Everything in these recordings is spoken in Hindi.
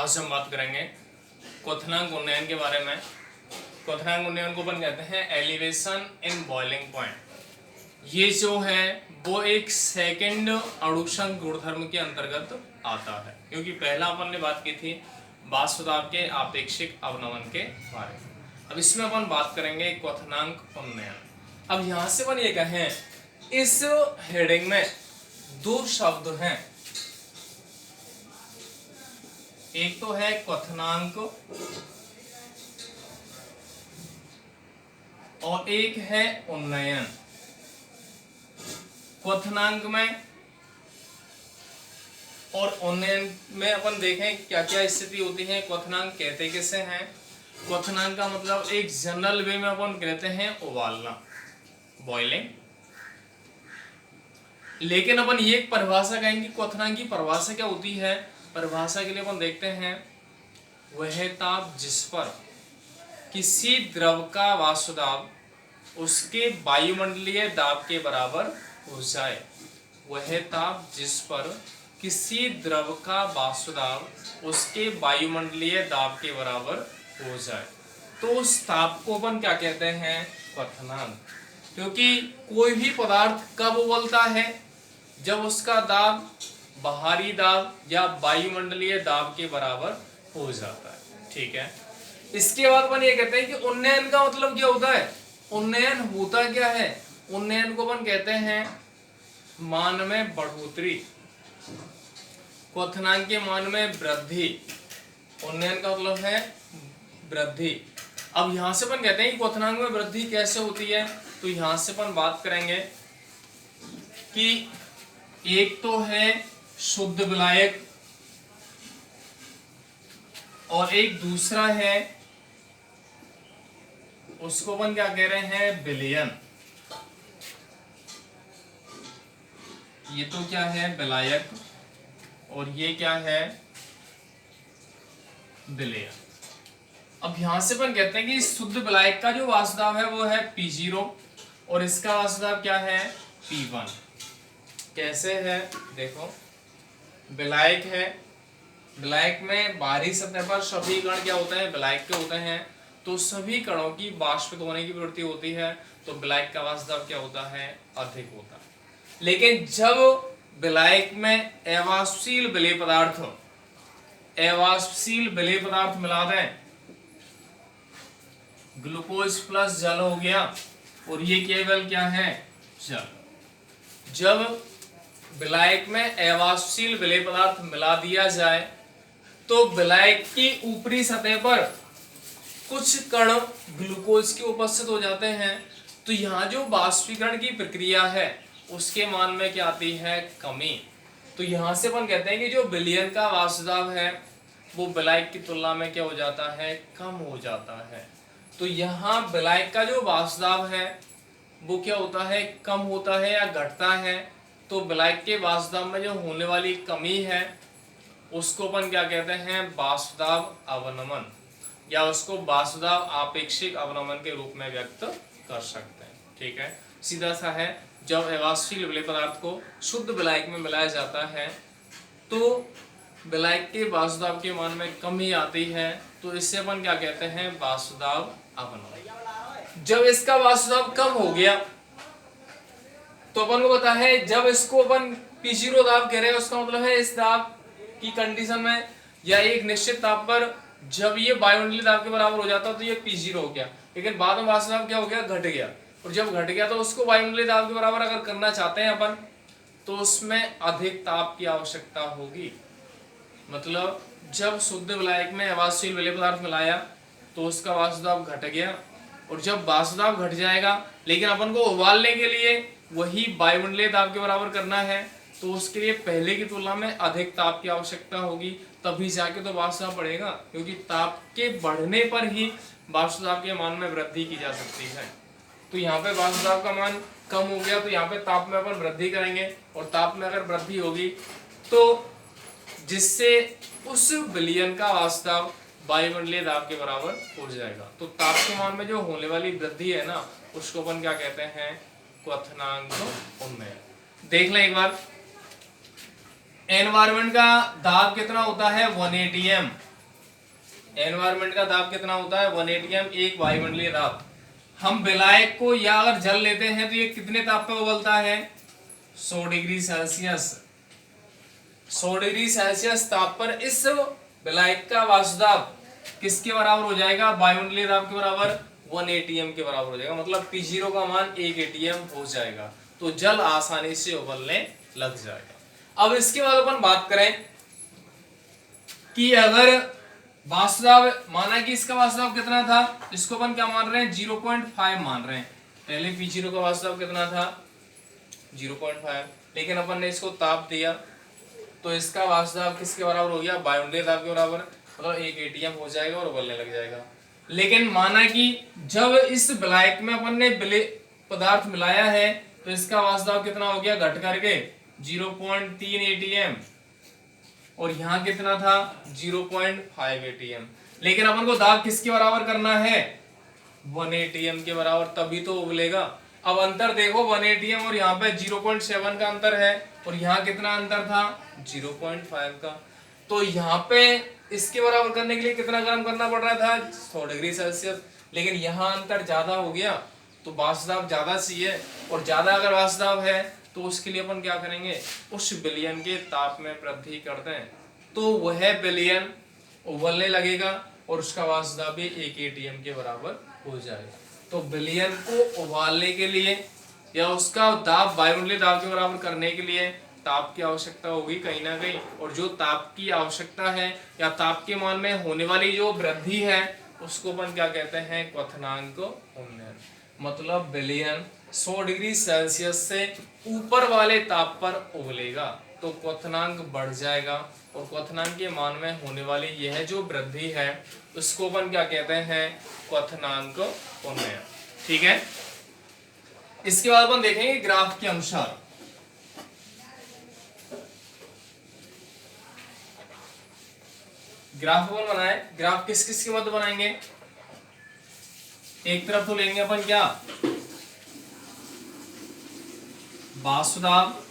आज हम बात करेंगे क्वथनांक उन्नयन के बारे में। क्वथनांक उन्नयन को अपन कहते हैं एलिवेशन इन बॉइलिंग पॉइंट। ये जो है वो एक सेकंड अणुषंग गुणधर्म के अंतर्गत आता है, क्योंकि पहला अपन ने बात की थी वाष्प दाब के आपेक्षिक अवनमन के बारे में। अब इसमें अपन बात करेंगे क्वथनांक उन्नयन। अब यहां से अपन ये कहें, इस हेडिंग में दो शब्द हैं, एक तो है क्वथनांक और एक है उन्नयन। क्वथनांक में और उन्नयन में अपन देखें क्या क्या स्थिति होती है। क्वथनांक कहते किसे हैं? क्वथनांक का मतलब एक जनरल वे में अपन कहते हैं उबालना, बॉइलिंग। लेकिन अपन ये एक परिभाषा कहेंगे, क्वथनांक की परिभाषा क्या होती है। परिभाषा के लिए अपन देखते हैं, वह ताप जिस पर किसी द्रव का वाष्प दाब उसके वायुमंडलीय दाब के बराबर हो जाए। वह ताप जिस पर किसी द्रव का वाष्प दाब उसके वायुमंडलीय दाब के बराबर हो जाए, तो उस ताप को अपन क्या कहते हैं? क्वथनांक। क्योंकि कोई भी पदार्थ कब उबलता है? जब उसका दाब बाहरी दाब या वायुमंडलीय दाब के बराबर हो जाता है। ठीक है। इसके बाद अपन ये कहते हैं कि उन्नयन का मतलब क्या होता है। उन्नयन होता क्या है? उन्नयन को अपन कहते हैं मान में बढ़ोतरी, क्वथनांक के मान में वृद्धि। उन्नयन का मतलब है वृद्धि। अब यहां से अपन कहते हैं कि क्वथनांक में वृद्धि कैसे होती है, तो यहां से अपन बात करेंगे कि एक तो है शुद्ध विलायक और एक दूसरा है, उसको अपन क्या कह रहे हैं? विलयन। ये तो क्या है? विलायक, और ये क्या है? विलयन। अब यहां से अपन कहते हैं कि शुद्ध विलायक का जो वाष्प दाब है वो है P0 और इसका वाष्प दाब क्या है? P1। कैसे है? देखो, विलायक है, विलायक में बाहरी सतह पर सभी कण क्या होते हैं? विलायक के होते हैं। तो सभी कणों की वाष्पित होने की प्रवृत्ति होती है, तो विलायक का वाष्प दाब क्या होता है? अधिक होता है। लेकिन जब विलायक में अवाष्पशील विलेय पदार्थ मिला दें, ग्लूकोज प्लस जल हो गया और ये केवल क्या है? जल। जब विलायक में अवाष्पशील विलेय पदार्थ मिला दिया जाए तो विलायक की ऊपरी सतह पर कुछ कण ग्लूकोज के उपस्थित हो जाते हैं। तो यहाँ जो वाष्पीकरण की प्रक्रिया है उसके मान में क्या आती है? कमी। तो यहाँ से अपन कहते हैं कि जो विलयन का वाष्प दाब है वो विलायक की तुलना में क्या हो जाता है? कम हो जाता है। तो यहाँ विलायक का जो वाष्प दाब है वो क्या होता है? कम होता है या घटता है। तो विलायक के वाष्प दाब में जो होने वाली कमी है उसको अपन क्या कहते हैं? वाष्प दाब अवनमन, या उसको वाष्प दाब आपेक्षिक अवनमन के रूप में व्यक्त कर सकते हैं। ठीक है, सीधा सा है। जब अवाष्पशील विलेय पदार्थ को शुद्ध विलायक में मिलाया जाता है तो विलायक के वाष्प दाब के मान में कमी आती है, तो इससे अपन क्या कहते हैं? वाष्प दाब अवनमन। जब इसका वाष्प दाब कम हो गया तो अपन को पता है, जब इसको अपन P0 दाब कह रहे हैं उसका मतलब है इस दाब की कंडीशन में या एक निश्चित ताप पर जब ये वायुमंडलीय दाब के बराबर हो जाता है तो ये P0 हो गया। लेकिन बाद में वाष्प दाब क्या हो गया? घट गया। और जब घट गया तो उसको वायुमंडलीय दाब के बराबर अगर करना चाहते हैं अपन तो उसमें अधिक ताप की आवश्यकता होगी। मतलब जब शुद्ध विलायक में अवाष्पशील विलेय पदार्थ मिलाया तो उसका वाष्प दाब घट गया, और जब वाष्प दाब घट जाएगा लेकिन अपन को उबालने के लिए वही वायुमंडलीय दाब के बराबर करना है तो उसके लिए पहले की तुलना में अधिक ताप की आवश्यकता होगी, तभी जाके तो वाष्प दाब बढ़ेगा। क्योंकि ताप के बढ़ने पर ही वाष्प दाब के मान में वृद्धि की जा सकती है। तो यहाँ पे वाष्प दाब का मान कम हो गया तो यहाँ पे ताप में अपन वृद्धि करेंगे, और ताप में अगर वृद्धि होगी तो जिससे उस विलयन का वाष्प दाब वायुमंडलीय दाब के बराबर हो जाएगा। तो ताप के मान में जो होने वाली वृद्धि है ना उसको अपन क्या कहते हैं? क्वथनांक उन्नयन। देख लें एक बार, एनवायरमेंट का दाब कितना होता है? 180 m, एनवायरमेंट का दाब कितना होता है 1 atm, एक वायुमंडलीय दाब। हम विलायक को या अगर जल लेते हैं तो ये कितने ताप पे उबलता है 100 डिग्री सेल्सियस। 100 डिग्री सेल्सियस ताप पर इस विलायक का वाष्पदाब किसके बराबर हो जाएगा, वायुमंडलीय दाब के बराबर 1 atm के बराबर हो जाएगा। मतलब P0 का मान 1 atm हो जाएगा, तो जल आसानी से उबलने लग जाएगा। अब इसके बाद अपन बात करें कि अगर वाष्पदाब माना कि इसका वाष्पदाब कितना था, इसको अपन क्या मान रहे हैं 0.5 मान रहे हैं। पहले P0 का वाष्पदाब कितना था 0.5, लेकिन अपन ने इसको ताप दिया तो इसका वाष्पदाब किसके बराबर हो गया, वायुमंडलीय दाब के बराबर, मतलब 1 atm हो जाएगा और उबलने लग जाएगा। लेकिन माना कि जब इस विलायक में अपन ने विलेय पदार्थ मिलाया है तो इसका वाष्पदाब कितना हो गया घट करके 0.3 atm, और यहाँ कितना था 0.5 atm। लेकिन अपन को दाब किसके बराबर करना है 1 atm के बराबर, तभी तो उबलेगा। अब अंतर देखो 1 atm और यहाँ पे 0.7 का अंतर है, और यहाँ कितना अंतर था 0.5 का। तो यहाँ पे इसके बराबर करने के लिए कितना गर्म करना पड़ रहा था 100 डिग्री सेल्सियस, लेकिन यहाँ अंतर ज्यादा हो गया तो वाष्पदाब ज्यादा चाहिए, और ज्यादा अगर वाष्पदाब है तो उसके लिए अपन क्या करेंगे, उस विलयन के ताप में वृद्धि करते हैं, तो वह विलयन उबलने लगेगा और उसका वाष्पदाब भी 1 atm के बराबर हो जाएगा। तो विलयन को उबालने के लिए या उसका दाब वायुमंडलीय दाब के बराबर करने के लिए ताप की आवश्यकता होगी कहीं ना कहीं, और जो ताप की आवश्यकता है या ताप के मान में होने वाली जो वृद्धि है उसको अपन क्या कहते हैं, क्वथनांक उन्नयन। मतलब विलयन 100 डिग्री सेल्सियस से ऊपर वाले ताप पर उबलेगा तो क्वथनांक बढ़ जाएगा, और क्वथनांक के मान में होने वाली यह जो वृद्धि है उसको अपन क्या कहते हैं, क्वथनांक उन्नयन। ठीक है, इसके बाद अपन देखेंगे ग्राफ के अनुसार। ग्राफ अपन बनाए, ग्राफ किस किस के मध्य बनाएंगे, एक तरफ तो लेंगे अपन क्या वाष्पदाब,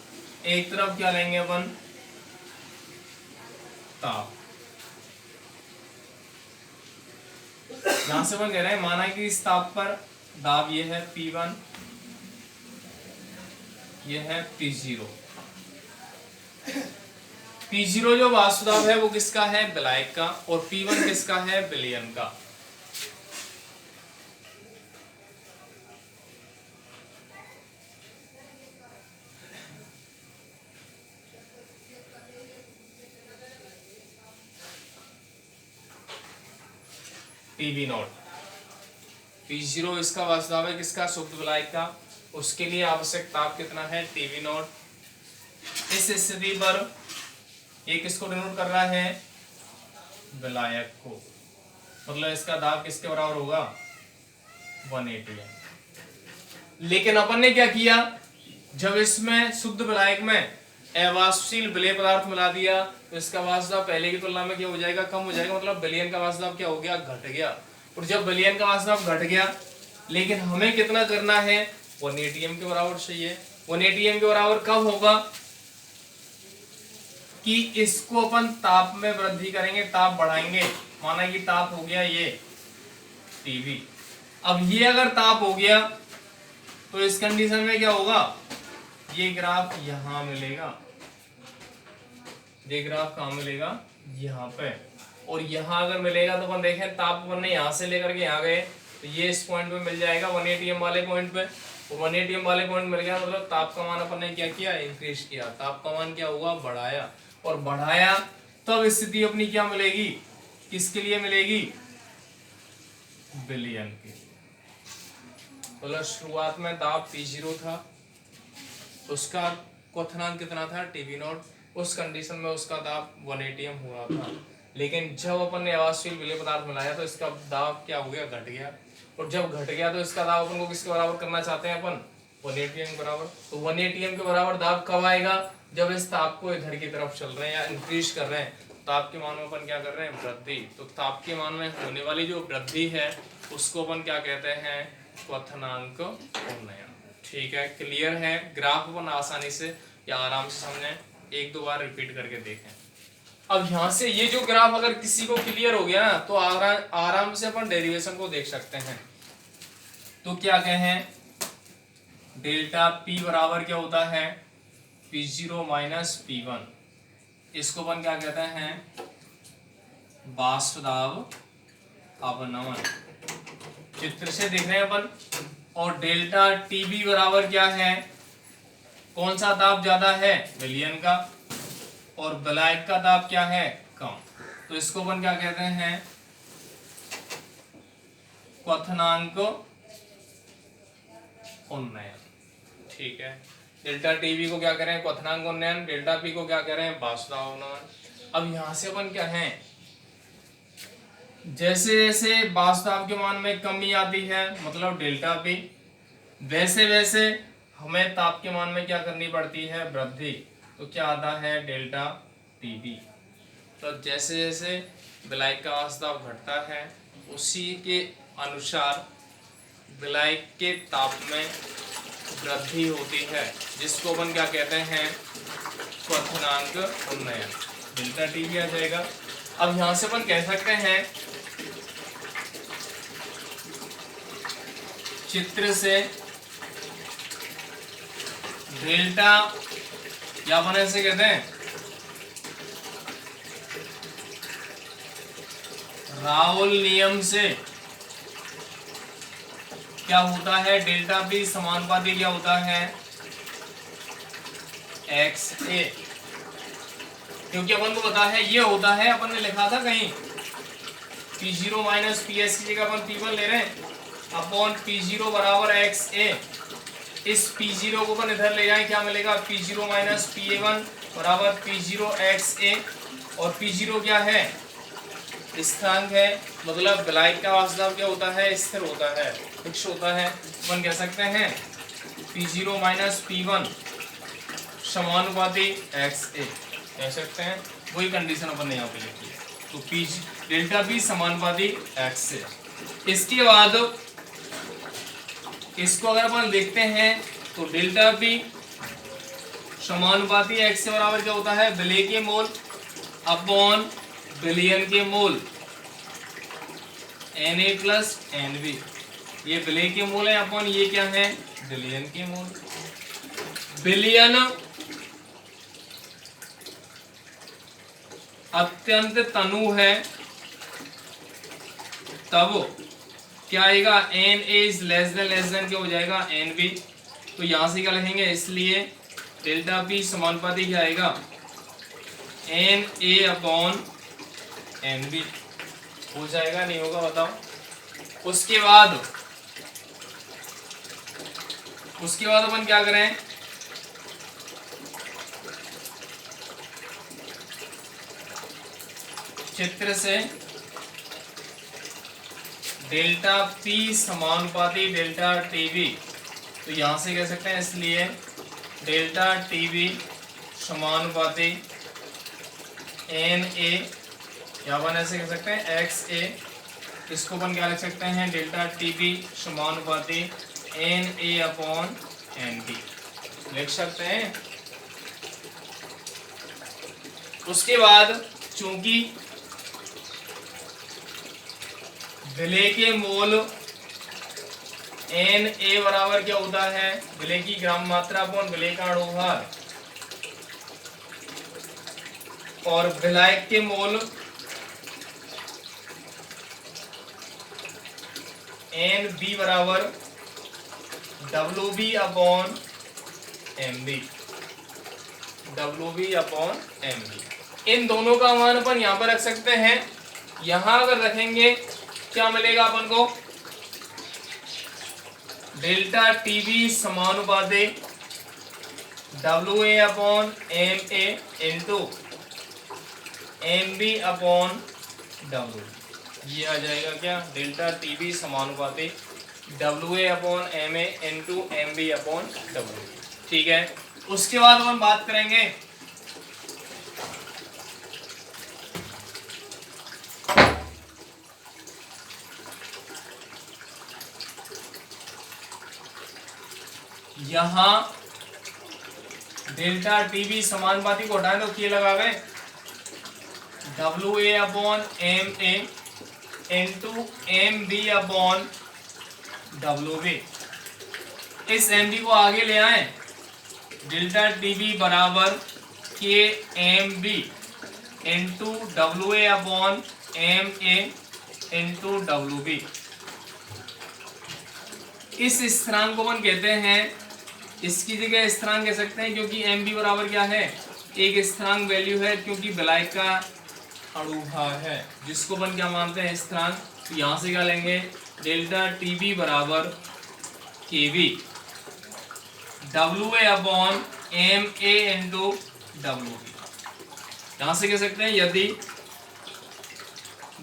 एक तरफ क्या लेंगे अपन ताप। यहां से अपन कह रहे हैं माना कि इस ताप पर दाब ये है P1, ये है P0। P0 जो वाष्पदाब है वो किसका है, विलायक का, और P1 किसका है, विलयन का। PV0, P0 इसका वाष्पदाब है किसका, शुद्ध विलायक का, उसके लिए आवश्यक ताप कितना है TV0। इस स्थिति पर ये किसको डिनोट कर रहा है, विलायक को, मतलब इसका दाब किसके बराबर होगा 1 atm। लेकिन अपन ने क्या किया, जब इसमें शुद्ध विलायक में अवाष्पशील विलेय पदार्थ मिला दिया तो इसका वाष्पदाब पहले की तुलना में क्या हो जाएगा, कम हो जाएगा, मतलब विलयन का वाष्पदाब क्या हो गया, घट गया। और जब विलयन का वाष्पदाब घट गया, लेकिन हमें कितना करना है 1 atm के बराबर चाहिए। 1 atm के बराबर कब होगा कि इसको अपन ताप में वृद्धि करेंगे, ताप बढ़ाएंगे। माना कि ताप हो गया ये TV, अब ये अगर ताप हो गया तो इस कंडीशन में क्या होगा, ये ग्राफ यहां मिलेगा, ये ग्राफ कहां मिलेगा, यहाँ पे, और यहाँ अगर मिलेगा तो अपन देखें ताप अपन ने यहाँ से लेकर के यहाँ गए तो ये इस पॉइंट पे मिल जाएगा 1 atm वाले पॉइंट पे, और 1 atm वाले पॉइंट मिल गया, मतलब ताप का मान अपन ने क्या किया, इंक्रीज किया, ताप का मान क्या हुआ, बढ़ाया, और बढ़ाया तब स्थिति अपनी क्या मिलेगी, किसके लिए मिलेगी, विलयन के। मतलब शुरुआत में दाब P0 था, उसका क्वथनांक कितना था TV0, उस कंडीशन में उसका दाब 1 atm हुआ था। लेकिन जब अपन ने अवाष्पशील विलेय पदार्थ मिलाया तो इसका दाब क्या हो गया, घट गया, और जब घट गया तो इसका दाब अपन को किसके बराबर करना चाहते हैं, अपन 1 atm के बराबर। तो 1 atm के बराबर दाब कब आएगा, जब इस ताप को इधर की तरफ चल रहे हैं या इंक्रीज कर रहे हैं, ताप के मान में अपन क्या कर रहे हैं, वृद्धि। तो ताप के मान में होने वाली जो वृद्धि है उसको अपन क्या कहते हैं, क्वथनांक उन्नयन। ठीक है, क्लियर है, ग्राफ अपन आसानी से या आराम से समझें, एक दो बार रिपीट करके देखें। अब यहां से ये जो ग्राफ अगर किसी को क्लियर हो गया ना तो आराम से अपन डेरिवेशन को देख सकते हैं। तो क्या कहें, डेल्टा पी बराबर क्या होता है, P0 माइनस P1। इसको अपन क्या कहते हैं, वाष्प दाब अपनमन। चित्र से देख रहे हैं अपन। और डेल्टा टीबी बराबर क्या है, कौन सा दाब ज्यादा है, विलयन का, और विलायक का दाब क्या है, कम। तो इसको अपन क्या कहते हैं, क्वथनांक उन्नयन। ठीक है, डेल्टा टीबी को क्या करें, क्वथनांक उन्नयन, डेल्टा पी को क्या करें, वाष्प दाब अपनमन। अब यहां से अपन क्या है, जैसे जैसे वाष्प दाब के मान में कमी आती है मतलब डेल्टा पी, वैसे वैसे हमें ताप के मान में क्या करनी पड़ती है, वृद्धि। तो क्या आता है, डेल्टा टीबी। तो जैसे जैसे विलायक का वाष्प दाब घटता है उसी के अनुसार विलायक के ताप में वृद्धि होती है, जिसको अपन क्या कहते हैं, क्वथनांक उन्नयन। डेल्टा टीबी आ जाएगा। अब यहां से अपन कह सकते हैं, चित्र से डेल्टा, या अपन ऐसे कहते हैं, राउल नियम से क्या होता है, डेल्टा पी समानुपाती क्या होता है, एक्स ए। क्योंकि अपन को पता है ये होता है, अपन ने लिखा था कहीं P0 माइनस पी एस की जगह अपन P1 ले रहे हैं, अपॉन P0 बराबर एक्स ए। इस P0 को अपन इधर ले जाएं, क्या मिलेगा, P0 माइनस PA1 बराबर P0 एक्स ए। और P0 क्या है, स्थिरांक है, मतलब विलायक का वाष्प दाब क्या होता है, स्थिर होता है, फिक्स होता है। अपन कह सकते हैं P0 माइनस P1 समानुपाती एक्स ए, कह सकते हैं। वही कंडीशन अपन ने यहाँ पे लिखी है। तो P डेल्टा पी समानुपाती एक्स से। इसके बाद इसको अगर अपन देखते हैं तो डेल्टा पी समानुपाती एक्स से बराबर क्या होता है, विलेय के मोल अपॉन विलयन के मोल, Na प्लस Nb। ये विलेय के मोल है अपॉन ये क्या है, विलयन के मोल। विलयन अत्यंत तनु है तब क्या आएगा, Na इज लेस देन क्या हो जाएगा, Nb। तो यहां से क्या लिखेंगे, इसलिए डेल्टा पी समानुपाती क्या आएगा, Na अपॉन Nb। हो जाएगा, नहीं होगा बताओ। उसके बाद अपन क्या करें, चित्र से डेल्टा पी समानुपाती डेल्टा टीबी। तो यहां से कह सकते हैं, इसलिए डेल्टा टीबी समानुपाती Na, या अपन ऐसे कह सकते हैं एक्स ए। इसको अपन क्या लिख सकते हैं, डेल्टा टीबी समानुपाती Na अपॉन Nb लिख सकते हैं। उसके बाद चूंकि विलेय के मोल Na बराबर क्या होता है, विलेय की ग्राम मात्रा अपॉन विलेय का अणुभार, और विलायक के मोल Nb बराबर Wb upon Mb, Wb upon Mb। इन दोनों का मान अपन यहां पर रख सकते हैं। यहां अगर रखेंगे क्या मिलेगा अपन को, डेल्टा टीबी समानुपाती Wa upon Ma into Mb upon W। ये आ जाएगा क्या, डेल्टा टीबी समानुपाती Wa upon Ma into Mb upon W। ठीक है, उसके बाद हम बात करेंगे यहां डेल्टा टीबी समानुपाती को हटाएं तो ये लगा गए, WA upon MA into MB upon WB। इस MB को आगे ले आए, डेल्टा TB बराबर KMB into WA upon MA into WB। इस स्थिरांक को अपन कहते हैं, इसकी जगह स्थिरांक कह सकते हैं क्योंकि MB बराबर क्या है, एक स्थिरांक वैल्यू है क्योंकि विलायक का अणुभार है, जिसको अपन क्या मानते हैं स्थिरांक। तो यहां से क्या लेंगे, डेल्टा TB बराबर KB WA upon MA into WB। यहां से कह सकते हैं यदि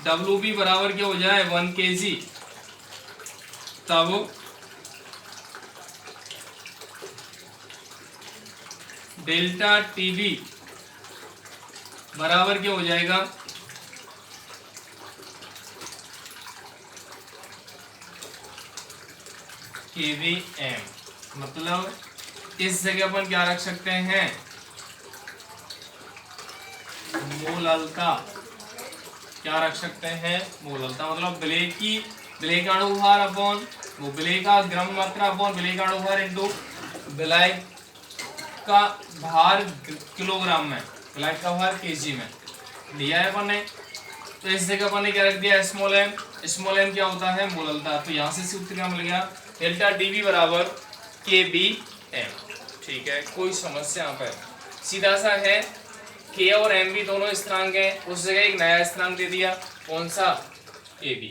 WB बराबर क्या हो जाए 1 kg, तब डेल्टा TB बराबर क्या हो जाएगा, KVM। मतलब इस जगह अपन क्या रख सकते हैं, मोललता। क्या रख सकते हैं, मोललता। मतलब विलेय का अणुभार अपॉन वो विलेय का ग्राम मात्रा अपॉन विलेय का अणुभार इंटू विलायक का भार किलोग्राम में, विलायक का भार केजी में लिया है अपन ने। तो इस जगह अपन ने क्या रख दिया, स्मॉल एम। स्मॉल एम क्या होता है, मोललता। तो यहाँ से सूत्र क्या मिल गया, डेल्टा DB बराबर KBM। ठीक है, कोई समस्या यहाँ पर सीधा सा है। K और MB दोनों स्थिरांक हैं, उस जगह एक नया स्थिरांक दे दिया, कौन सा, AB।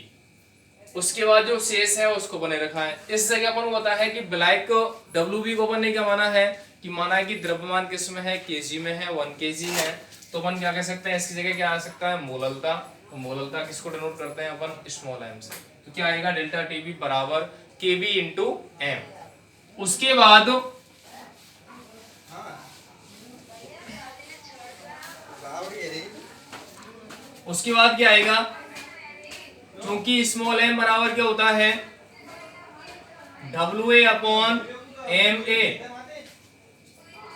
उसके बाद जो शेष है उसको बने रखा है। इस जगह अपन को पता है कि विलायक WB को अपन ने क्या माना है, कि माना है कि द्रव्यमान किस में है, kg में है, 1 kg है। तो अपन क्या कह सकते हैं, इसकी जगह क्या आ सकता है, मोललता। तो मोललता किसको डिनोट करते हैं अपन, स्मॉल m से। तो क्या आएगा, डेल्टा TB बराबर KB इंटू M। उसके बाद क्या आएगा, क्योंकि स्मॉल m बराबर क्या होता है, WA अपॉन MA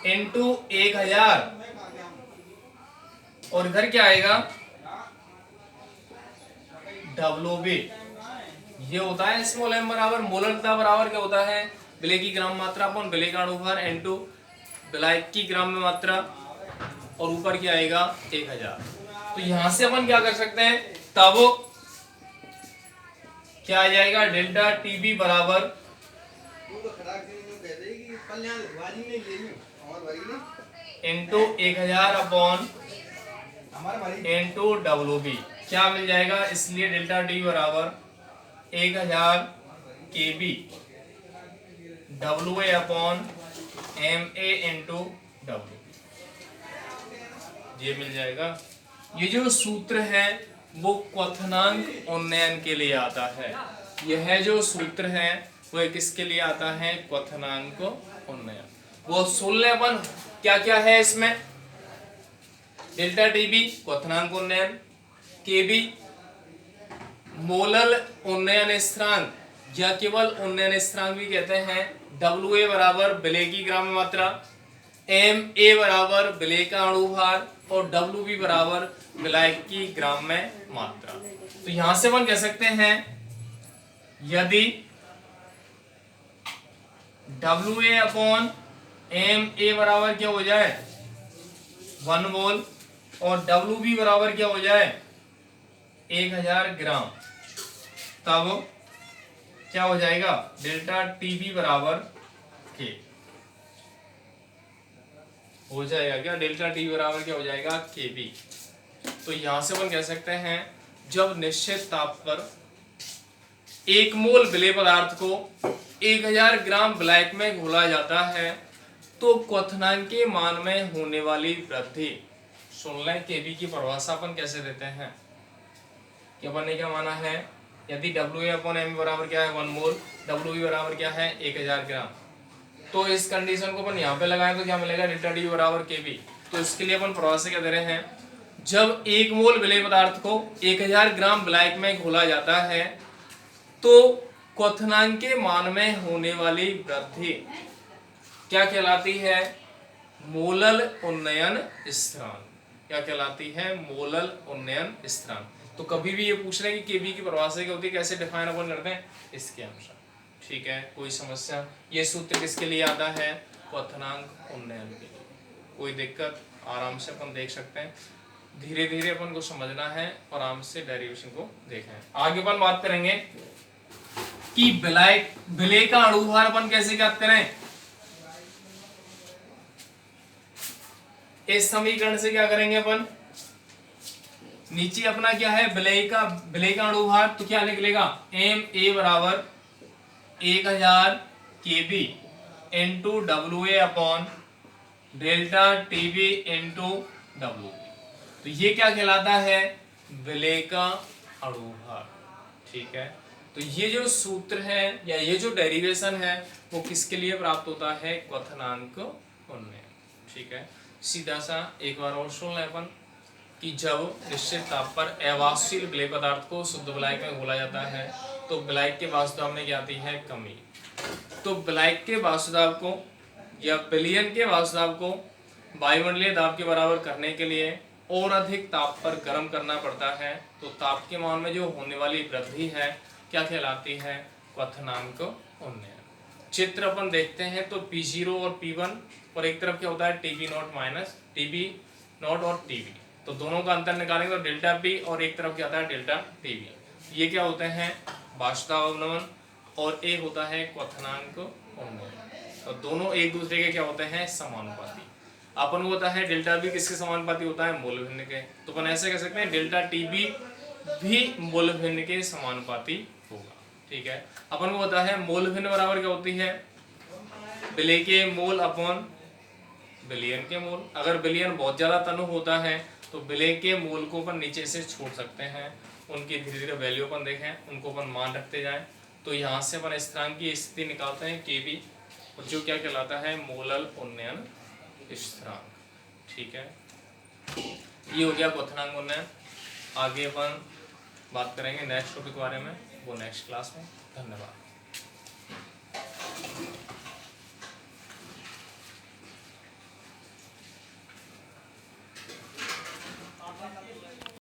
इंटू 1000, और इधर क्या आएगा, WB। ये होता है स्मॉल m बराबर, मोललता बराबर क्या होता है, विलेय की ग्राम मात्रा अपॉन विलेय का अणुभार इंटू विलायक की ग्राम में मात्रा, और ऊपर क्या आएगा 1000। तो यहां से अपन क्या कर सकते हैं, तब क्या आ जाएगा, डेल्टा TB बराबर इंटू 1000 अपॉन इंटू WB। क्या मिल जाएगा, इसलिए डेल्टा D बराबर 1000 KB WA upon MA into WB। ये मिल जाएगा। ये जो सूत्र है वो क्वथनांक उन्नयन के लिए आता है। यह जो सूत्र है वो किसके लिए आता है, क्वथनांक उन्नयन। वो सुन ले अपन क्या क्या है इसमें, डेल्टा TB क्वथनांक उन्नयन, KB मोलल उन्नयन स्थिरांक या केवल उन्नयन स्थिरांक भी कहते हैं, WA बराबर विलेय की ग्राम मात्रा, MA बराबर विलेय का अणुभार, और WB बराबर विलायक की ग्राम में मात्रा। तो यहां से अपन कह सकते हैं यदि WA अपॉन MA बराबर क्या हो जाए 1 मोल, और WB बराबर क्या हो जाए 1000 ग्राम, तब क्या हो जाएगा, डेल्टा TB बराबर K हो जाएगा। क्या डेल्टा T बराबर क्या हो जाएगा, KB। तो यहां से अपन कह सकते हैं जब निश्चित ताप पर 1 मोल विलेय पदार्थ को 1000 ग्राम विलायक में घोला जाता है तो क्वथनांक के मान में होने वाली वृद्धि, सुन लें KB की परिभाषा अपन कैसे देते हैं, कि अपन ने क्या माना है, यदि WA अपॉन M बराबर क्या है 1 मोल, WB बराबर क्या है 1000 ग्राम। तो इस कंडीशन को अपन यहाँ पे लगाएं तो क्या मिलेगा, डेल्टा D बराबर KB। तो इसके लिए अपन परिभाषा क्या दे रहे हैं, जब 1 मोल विलेय पदार्थ को 1000 ग्राम विलायक में घोला जाता है तो क्वथनांक के मान में होने वाली वृद्धि क्या कहलाती है, मोलल उन्नयन स्थिरांक। क्या कहलाती है, मोलल उन्नयन स्थिरांक। तो कभी भी ये पूछ रहे हैं कि केबी की परिभाषा क्या होती है, कैसे डिफाइन अपन करते हैं, इसके अनुसार। ठीक है, कोई समस्या? ये सूत्र किसके लिए आता है, क्वथनांक उन्नयन के लिए। कोई दिक्कत? आराम से अपन देख सकते हैं, धीरे धीरे अपन को समझना है और आराम से डेरिवेशन को देखना है। आगे अपन बात करेंगे कि विलय का अणुभार अपन कैसे ज्ञात करें। इस समीकरण से क्या करेंगे अपन, नीचे अपना क्या है, विलय का अणुभार, तो क्या निकलेगा, एम ए बराबर 1000 KB into W A upon delta TB into W. तो ये क्या कहलाता है, विलय का अणुभार। ठीक है, तो ये जो सूत्र है या ये जो डेरिवेशन है वो किसके लिए प्राप्त होता है, क्वथनांक उन्नयन। ठीक है, सीधा सा एक बार और सुन लें अपन कि जब निश्चित ताप पर अवाष्यशील विलय पदार्थ को शुद्ध विलायक में घोला जाता है तो विलायक के वाष्पदाब में क्या आती है, कमी। तो विलायक के वाष्पदाब को या विलयन के वाष्पदाब को वायुमंडलीय दाब के बराबर करने के लिए और अधिक ताप पर गर्म करना पड़ता है। तो ताप के मान में जो होने वाली वृद्धि है क्या कहलाती है, क्वथनांक उन्नयन। चित्र अपन देखते हैं तो P0 और P1 और एक तरफ क्या होता है TB0 माइनस TB0 और TB, तो दोनों का अंतर निकालेंगे तो डेल्टा P और एक तरफ क्या होता है डेल्टा TB। ये क्या होते हैं, वाष्पदाब अवनमन और एक होता है क्वथनांक उन्नयन। तो दोनों एक दूसरे के क्या होते हैं, समानुपाती। अपन को होता है डेल्टा बी किसके समानुपाती होता है, मूल भिन्न के। तो अपन ऐसे कह सकते हैं डेल्टा टीबी भी मूल भिन्न के समानुपाती होगा। ठीक है, अपन को होता है मूल भिन्न बराबर क्या होती है, विलय के मोल अपॉन विलयन के मोल। अगर विलयन बहुत ज्यादा तनु होता है तो विलय के मोल को अपन नीचे से छोड़ सकते हैं, उनकी धीरे धीरे वैल्यू अपन देखें, उनको अपन मान रखते जाएं। तो यहाँ से अपन स्थिरांक की स्थिति निकालते हैं केबी, और जो क्या कहलाता है, मोलल उन्नयन स्थिरांक। ठीक है, ये हो गया क्वथनांक उन्नयन। आगे अपन बात करेंगे नेक्स्ट टॉपिक के बारे में, वो नेक्स्ट क्लास में। धन्यवाद।